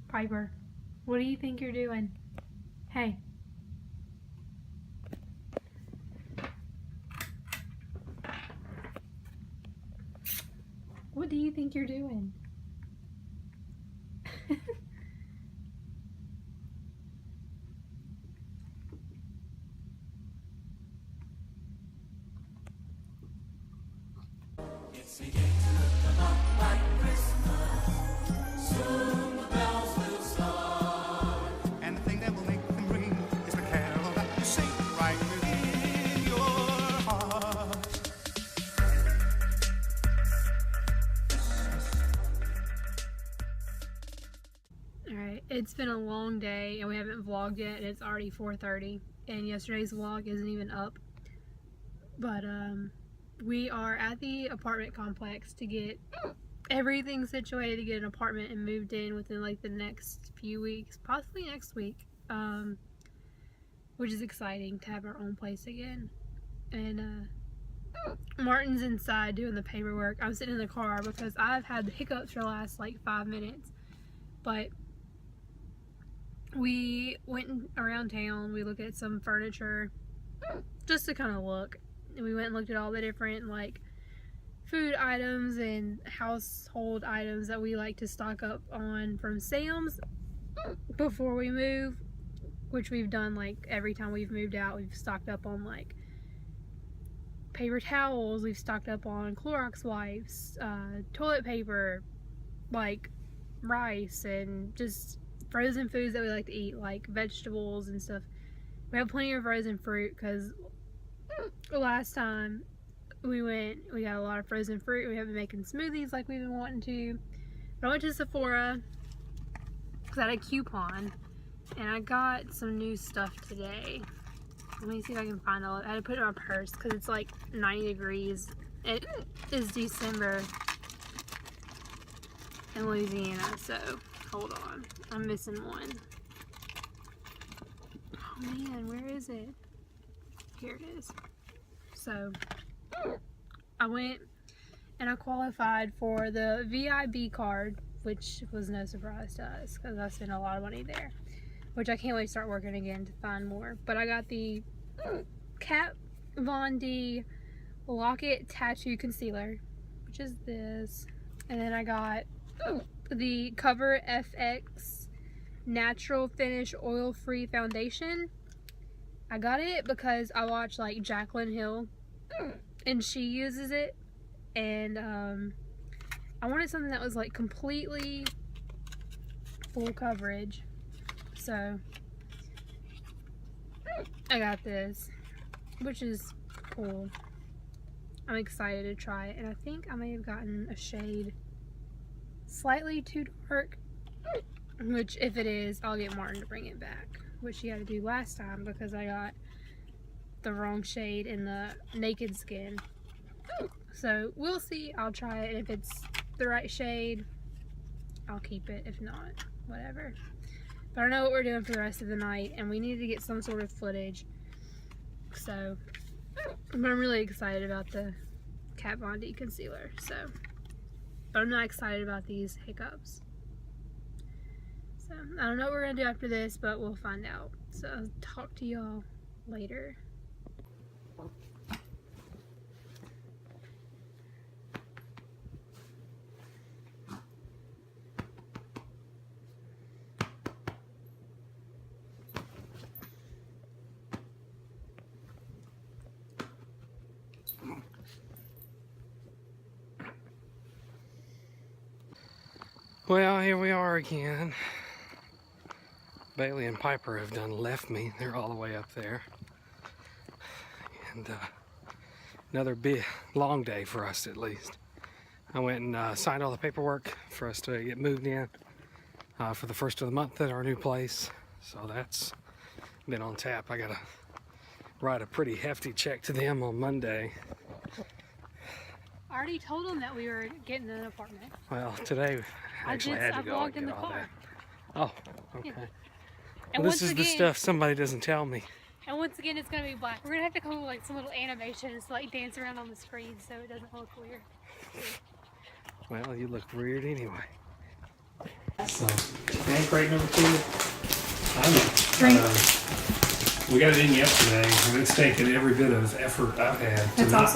Piper, what do you think you're doing? Hey. What do you think you're doing? It's beginning to come up like Christmas. Soon the bells will start. And the thing that will make them ring is the carol that you sing right within your heart. Alright, it's been a long day and we haven't vlogged yet and it's already 4:30 and yesterday's vlog isn't even up. But we are at the apartment complex to get everything situated to get an apartment and moved in within like the next few weeks, possibly next week, which is exciting to have our own place again. And Martin's inside doing the paperwork. I'm sitting in the car because I've had the hiccups for the last like 5 minutes, but we went around town, we looked at some furniture just to kind of look. And we went and looked at all the different like food items and household items that we like to stock up on from Sam's before we move, which we've done like every time we've moved out. We've stocked up on like paper towels, we've stocked up on Clorox wipes, toilet paper, like rice, and just frozen foods that we like to eat, like vegetables and stuff. We have plenty of frozen fruit because last time we went, we got a lot of frozen fruit. We haven't been making smoothies like we've been wanting to. But I went to Sephora because I had a coupon and I got some new stuff today. Let me see if I can find all. I had to put it in my purse because it's like 90 degrees. It is December in Louisiana, so hold on. I'm missing one. Oh man, where is it? Here it is. So I went and I qualified for the VIB card, which was no surprise to us because I spent a lot of money there, which I can't wait to start working again to find more. But I got the Kat Von D Lock-It Tattoo Concealer, which is this, and then I got the Cover FX Natural Finish Oil-Free Foundation. I got it because I watched like Jaclyn Hill and she uses it, and I wanted something that was like completely full coverage, so I got this, which is cool. I'm excited to try it, and I think I may have gotten a shade slightly too dark, which if it is, I'll get Martin to bring it back, which he had to do last time because I got the wrong shade in the Naked Skin. So we'll see. I'll try it, and if it's the right shade, I'll keep it. If not, whatever. But I know what we're doing for the rest of the night, and we need to get some sort of footage. So, but I'm really excited about the Kat Von D concealer. So, but I'm not excited about these hiccups. So I don't know what we're gonna do after this, but we'll find out. So I'll talk to y'all later. Well, here we are again. Bailey and Piper have done left me. They're all the way up there. And another big, long day for us at least. I went and signed all the paperwork for us to get moved in for the first of the month at our new place. So that's been on tap. I gotta write a pretty hefty check to them on Monday. I already told them that we were getting an apartment. Well, today I actually had to go and get all that. Oh, okay. Yeah. Well, this is the stuff somebody doesn't tell me. And once again, it's gonna be black. We're gonna have to come up with like some little animations to like dance around on the screen so it doesn't look weird. Well, you look weird anyway. So today egg crate number 2? Drink. We got it in yesterday, and it's taken every bit of effort I've had to That's not